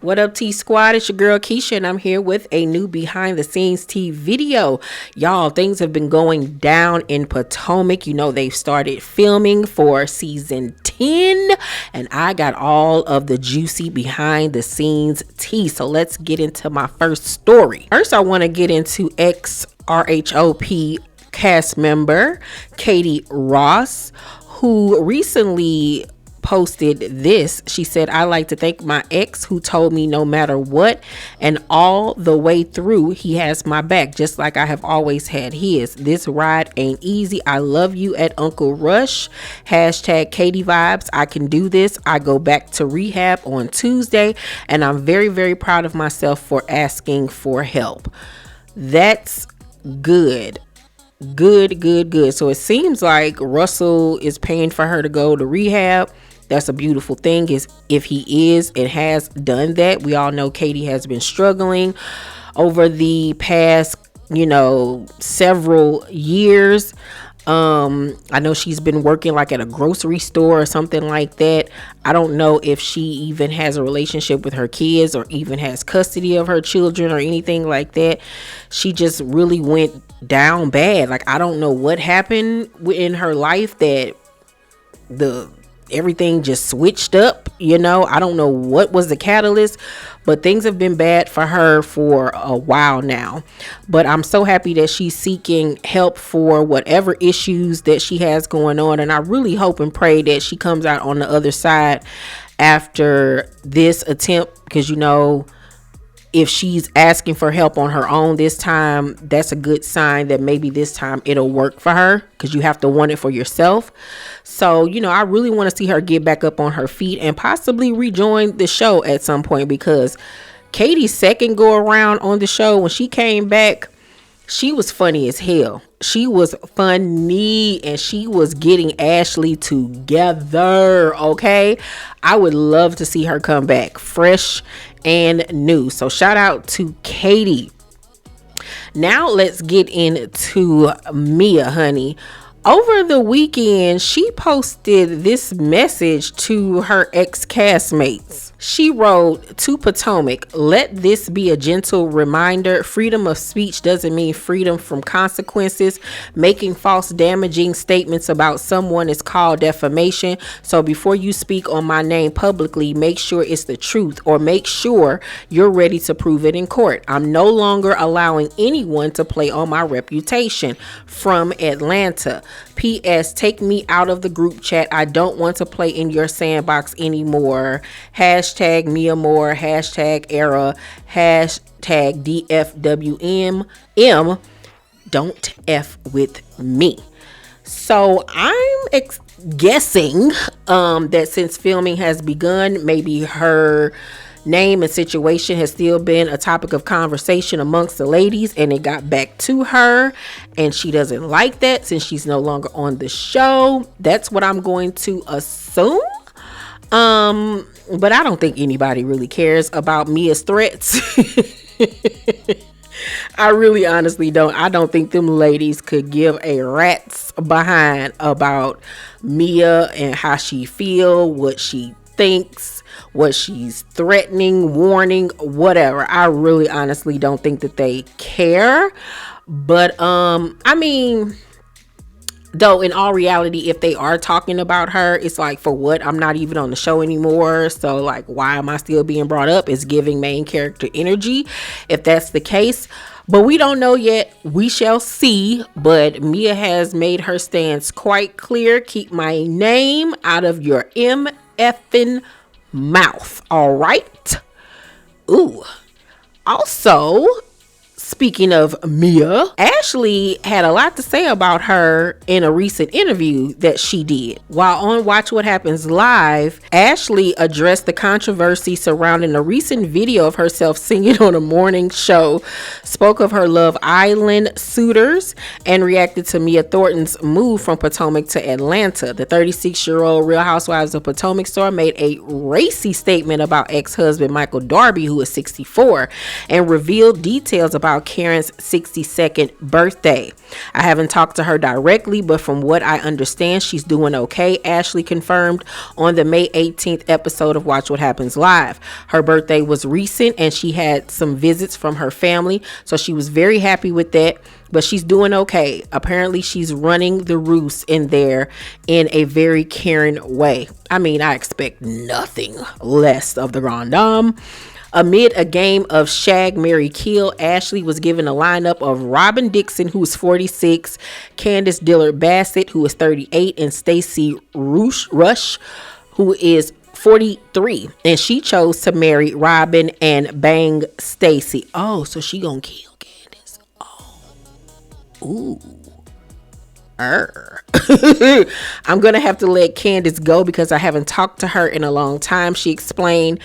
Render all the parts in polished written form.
What up, T Squad? It's your girl Keisha, and I'm here with a new behind the scenes tea video. Y'all, things have been going down in Potomac. You know, they've started filming for season 10, and I got all of the juicy behind the scenes tea. So let's get into my first story. First, I want to get into RHOP cast member Katie Ross, who recently posted this. She said, "I like to thank my ex who told me no matter what and all the way through he has my back, just like I have always had his. This ride ain't easy. I love you at Uncle Rush. Hashtag Katie vibes. I can do this. I go back to rehab on Tuesday and I'm very, very proud of myself for asking for help." That's good. Good. So it seems like Russell is paying for her to go to rehab. That's a beautiful thing, is if he is and has done that. We all know Katie has been struggling over the past, several years. I know she's been working like at a grocery store or something like that. I don't know if she even has a relationship with her kids or even has custody of her children or anything like that. She just really went down bad. Like, I don't know what happened in her life that everything just switched up. I don't know what was the catalyst, but things have been bad for her for a while now. But I'm so happy that she's seeking help for whatever issues that she has going on, and I really hope and pray that she comes out on the other side after this attempt, because if she's asking for help on her own this time, that's a good sign that maybe this time it'll work for her, because you have to want it for yourself. So, I really want to see her get back up on her feet and possibly rejoin the show at some point, because Katie's second go around on the show, when she came back, she was funny as hell. She was funny and she was getting Ashley together. Okay. I would love to see her come back fresh and new. So shout out to Katie. Now let's get into Mia, honey. Over the weekend, she posted this message to her ex-castmates. She wrote, "To Potomac, let this be a gentle reminder. Freedom of speech doesn't mean freedom from consequences. Making false, damaging statements about someone is called defamation. So before you speak on my name publicly, make sure it's the truth, or make sure you're ready to prove it in court. I'm no longer allowing anyone to play on my reputation. From Atlanta. P.S. Take me out of the group chat. I don't want to play in your sandbox anymore. Hashtag Mia Moore. Hashtag era. Hashtag DFWM. Don't F with me." So I'm guessing that since filming has begun, maybe her name and situation has still been a topic of conversation amongst the ladies, and it got back to her, and she doesn't like that since she's no longer on the show. That's what I'm going to assume. But I don't think anybody really cares about Mia's threats. I really honestly don't. I don't think them ladies could give a rat's behind about Mia and how she feel, what she thinks, what she's threatening, warning, whatever. I really honestly don't think that they care. But though in all reality, if they are talking about her, it's like, for what? I'm not even on the show anymore, so like, why am I still being brought up? It's giving main character energy if that's the case. But we don't know yet. We shall see. But Mia has made her stance quite clear. Keep my name out of your effing mouth. All right. Ooh. Also, speaking of Mia, Ashley had a lot to say about her in a recent interview that she did. While on Watch What Happens Live, Ashley addressed the controversy surrounding a recent video of herself singing on a morning show, spoke of her Love Island suitors, and reacted to Mia Thornton's move from Potomac to Atlanta. The 36-year-old Real Housewives of Potomac star made a racy statement about ex-husband Michael Darby, who is 64, and revealed details about about Karen's 62nd birthday. I haven't talked to her directly, but from what I understand, she's doing okay, Ashley confirmed on the May 18th episode of Watch What Happens Live. Her birthday was recent and she had some visits from her family, so she was very happy with that. But she's doing okay. Apparently, she's running the roost in there in a very caring way. I mean, I expect nothing less of the Grand Dame. Amid a game of Shag, Marry, Kill, Ashley was given a lineup of Robin Dixon, who is 46, Candace Dillard Bassett, who is 38, and Stacy Rush, who is 43. And she chose to marry Robin and bang Stacy. Oh, so she gonna kill. Ooh. I'm gonna have to let Candace go because I haven't talked to her in a long time. She explained,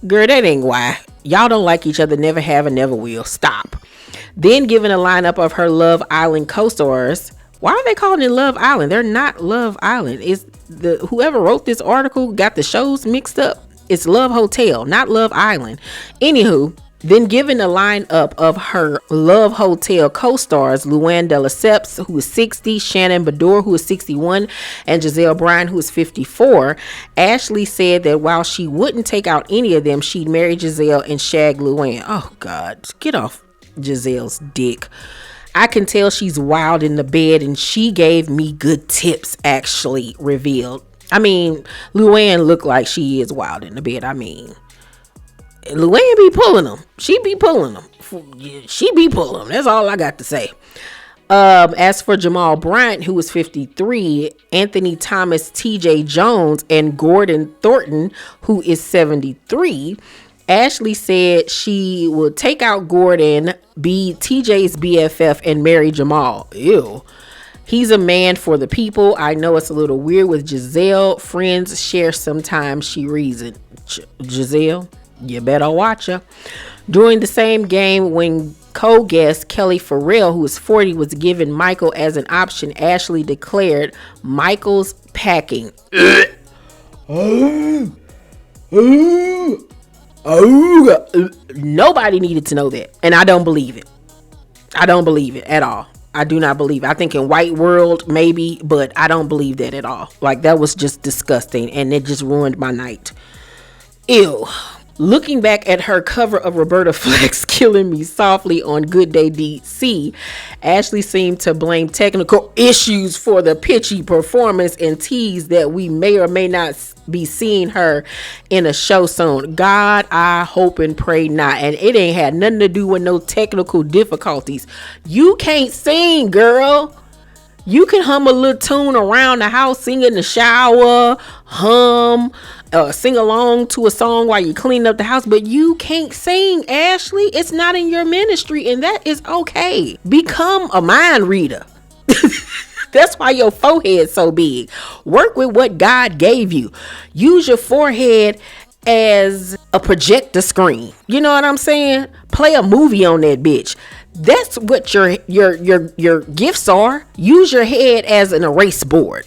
girl, that ain't why. Y'all don't like each other, never have and never will. Stop. Then given a lineup of her Love Island co-stars. Why are they calling it Love Island? They're not Love Island. It's the whoever wrote this article got the shows mixed up. It's Love Hotel, not Love Island. Anywho, then given a lineup of her Love Hotel co-stars, Luann de Lesseps, who is 60, Shannon Beador, who is 61, and Gizelle Bryan, who is 54, Ashley said that while she wouldn't take out any of them, she'd marry Gizelle and shag Luann. Oh, God. Get off Gizelle's dick. I can tell she's wild in the bed, and she gave me good tips, Ashley revealed. I mean, Luann looked like she is wild in the bed. I mean, Luann be pulling them. She be pulling them. She be pulling them. That's all I got to say. As for Jamal Bryant, who was 53, Anthony Thomas, TJ Jones, and Gordon Thornton, who is 73, Ashley said she will take out Gordon, be TJ's BFF, and marry Jamal. Ew. He's a man for the people. I know it's a little weird with Gizelle. Friends share sometimes, she reasoned. Gizelle, you better watch her. During the same game, when co-guest Kelly Farrell, who is 40, was given Michael as an option, Ashley declared, Michael's packing. Nobody needed to know that. And I don't believe it. I don't believe it at all. I do not believe it. I think in White World, maybe, but I don't believe that at all. Like, that was just disgusting. And it just ruined my night. Ew. Looking back at her cover of Roberta Flack's Killing Me Softly on Good Day DC, Ashley seemed to blame technical issues for the pitchy performance and tease that we may or may not be seeing her in a show soon. God, I hope and pray not. And it ain't had nothing to do with no technical difficulties. You can't sing, girl. You can hum a little tune around the house, sing in the shower, sing along to a song while you clean up the house, but you can't sing, Ashley. It's not in your ministry, and that is okay. Become a mind reader. That's why your forehead's so big. Work with what God gave you. Use your forehead as a projector screen. You know what I'm saying? Play a movie on that bitch. That's what your gifts are. Use your head as an erase board.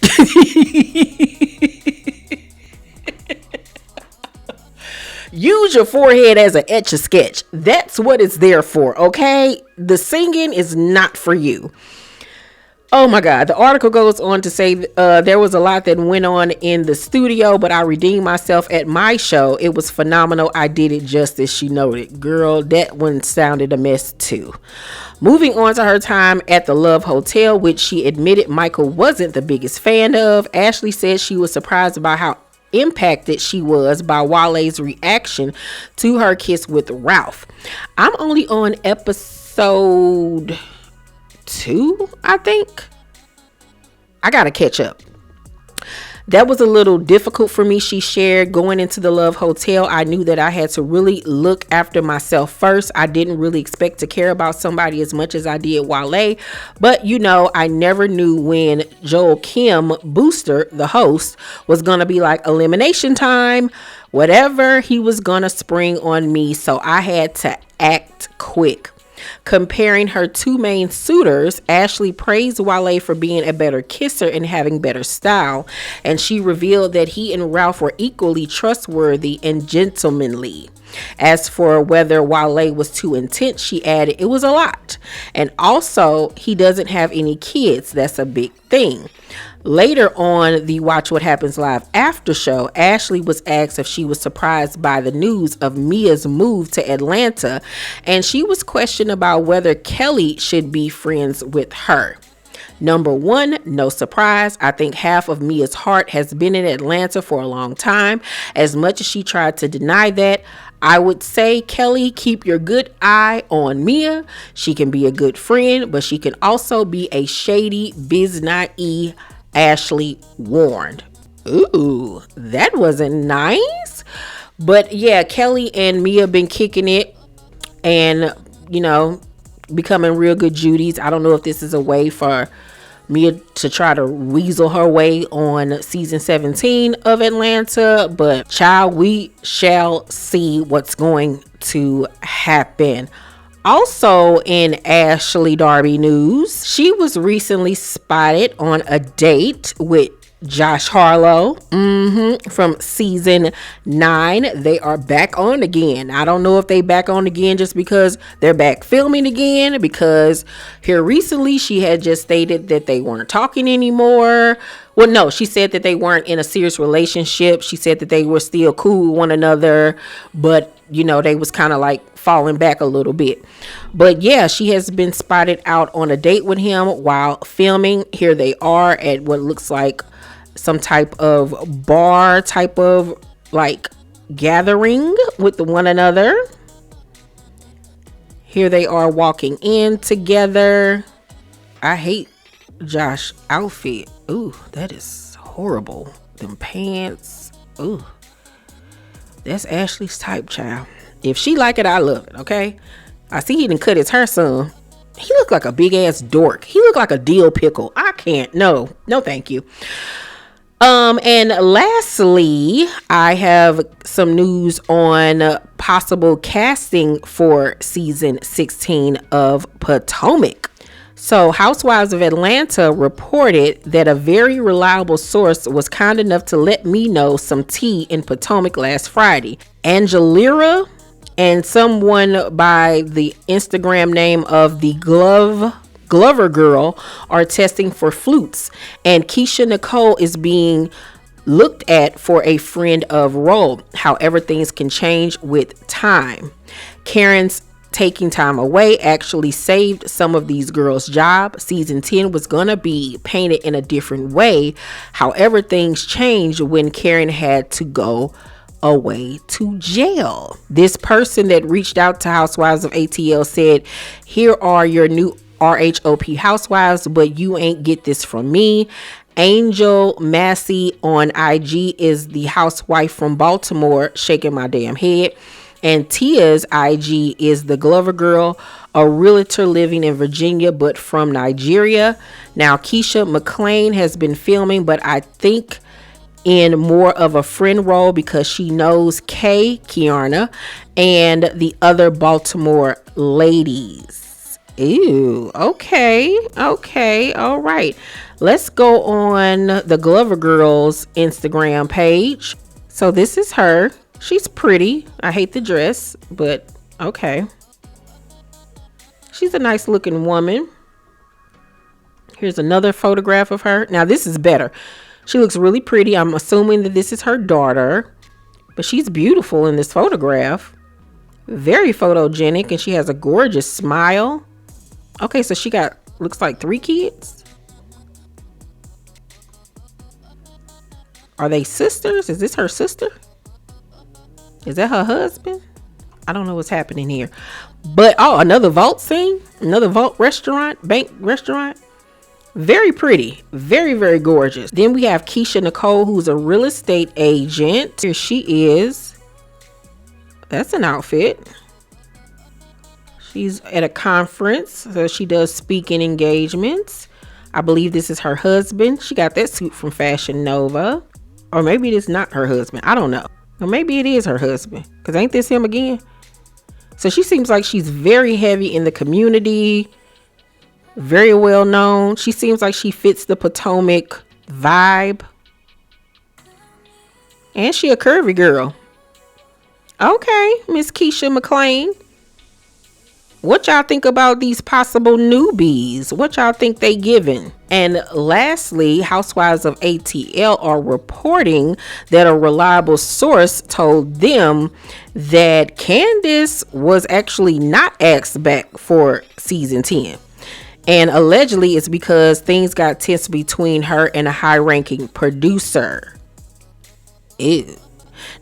Use your forehead as an etch-a-sketch. That's what it's there for, okay? The singing is not for you. Oh my God. The article goes on to say there was a lot that went on in the studio, but I redeemed myself at my show. It was phenomenal. I did it justice, she noted. Girl, that one sounded a mess too. Moving on to her time at the Love Hotel, which she admitted Michael wasn't the biggest fan of, Ashley said she was surprised about how impacted she was by Wale's reaction to her kiss with Ralph. I'm only on episode 2, I think. I gotta catch up. That was a little difficult for me, she shared. Going into the Love Hotel, I knew that I had to really look after myself first. I didn't really expect to care about somebody as much as I did Wale, but you know, I never knew when Joel Kim Booster, the host, was gonna be like, elimination time, whatever he was gonna spring on me, so I had to act quick. Comparing her two main suitors, Ashley praised Wale for being a better kisser and having better style, and she revealed that he and Ralph were equally trustworthy and gentlemanly. As for whether Wale was too intense, she added it was a lot. And also, he doesn't have any kids. That's a big thing. Later on the Watch What Happens Live after show, Ashley was asked if she was surprised by the news of Mia's move to Atlanta, and she was questioned about whether Kelly should be friends with her. Number one, no surprise. I think half of Mia's heart has been in Atlanta for a long time. As much as she tried to deny that, I would say, Kelly, keep your good eye on Mia. She can be a good friend, but she can also be a shady biznai. Ashley warned. Ooh, that wasn't nice. But yeah, Kelly and Mia been kicking it and, becoming real good Judies. I don't know if this is a way for Mia to try to weasel her way on season 17 of Atlanta, but child, we shall see what's going to happen. Also in Ashley Darby news, she was recently spotted on a date with Josh Harlow from season 9. They are back on again. I don't know if they back on again just because they're back filming again, because here recently she had just stated that they weren't talking anymore. Well, no, she said that they weren't in a serious relationship. She said that they were still cool with one another, but they was kind of like falling back a little bit. But yeah, she has been spotted out on a date with him while filming. Here they are at what looks like some type of bar type of like gathering with one another. Here they are walking in together. I hate Josh's outfit. Ooh, that is horrible. Them pants. Ooh, that's Ashley's type, child. If she like it, I love it. Okay, I see he didn't cut his hair some. He looked like a big ass dork. He looked like a dill pickle. I can't. No, thank you. And lastly, I have some news on possible casting for season 16 of Potomac. So Housewives of Atlanta reported that a very reliable source was kind enough to let me know some tea in Potomac last Friday. Angelira and someone by the Instagram name of the Glover girl are testing for flutes, and Keisha Nicole is being looked at for a friend of RHOP. However, things can change with time. Karen's taking time away actually saved some of these girls' job. Season 10 was gonna be painted in a different way. However, things changed when Karen had to go away to jail. This person that reached out to Housewives of ATL said, "Here are your new RHOP housewives, but you ain't get this from me." Angel Massey on IG is the housewife from Baltimore, shaking my damn head. And Tia's IG is the Glover girl, a realtor living in Virginia but from Nigeria. Now Keisha McClain has been filming, but I think in more of a friend role because she knows Kiana, and the other Baltimore ladies. Ew, okay, all right. Let's go on the Glover Girls Instagram page. So this is her. She's pretty. I hate the dress, but okay. She's a nice looking woman. Here's another photograph of her. Now this is better. She looks really pretty. I'm assuming that this is her daughter, but she's beautiful in this photograph. Very photogenic, and she has a gorgeous smile. Okay, so she got, looks like 3 kids. Are they sisters? Is this her sister? Is that her husband? I don't know what's happening here. But, oh, another vault scene. Another vault restaurant, bank restaurant. Very pretty. Very, very gorgeous. Then we have Keisha Nicole, who's a real estate agent. Here she is. That's an outfit. She's at a conference, so she does speaking engagements. I believe this is her husband. She got that suit from Fashion Nova. Or maybe it is not her husband. I don't know. Or maybe it is her husband. Because ain't this him again? So she seems like she's very heavy in the community, very well known. She seems like she fits the Potomac vibe. And she a curvy girl. Okay, Miss Keisha McClain. What y'all think about these possible newbies? What y'all think they giving? And lastly, Housewives of ATL are reporting that a reliable source told them that Candace was actually not asked back for season 10. And allegedly it's because things got tense between her and a high-ranking producer. Ew.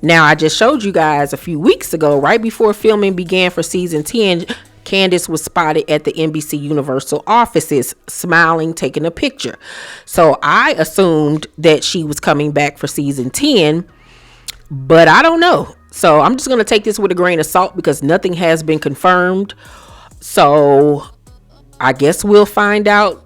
Now, I just showed you guys a few weeks ago, right before filming began for season 10, Candace was spotted at the NBC Universal offices, smiling, taking a picture. So I assumed that she was coming back for season 10, but I don't know. So I'm just going to take this with a grain of salt because nothing has been confirmed. So I guess we'll find out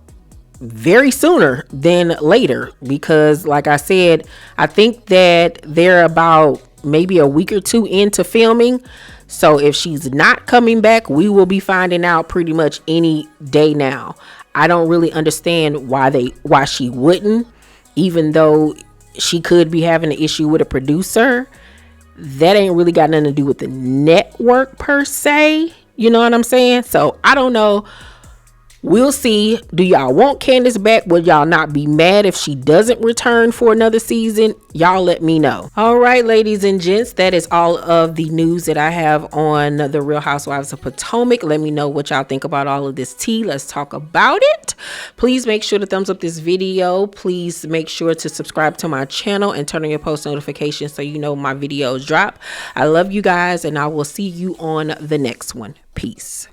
very sooner than later, because like I said, I think that they're about maybe a week or two into filming. So if she's not coming back, we will be finding out pretty much any day now. I don't really understand why she wouldn't, even though she could be having an issue with a producer. That ain't really got nothing to do with the network per se. You know what I'm saying? So I don't know. We'll see. Do y'all want Candace back? Will y'all not be mad if she doesn't return for another season? Y'all let me know. All right, ladies and gents, that is all of the news that I have on the Real Housewives of Potomac. Let me know what y'all think about all of this tea. Let's talk about it. Please make sure to thumbs up this video. Please make sure to subscribe to my channel and turn on your post notifications so you know my videos drop. I love you guys, and I will see you on the next one. Peace.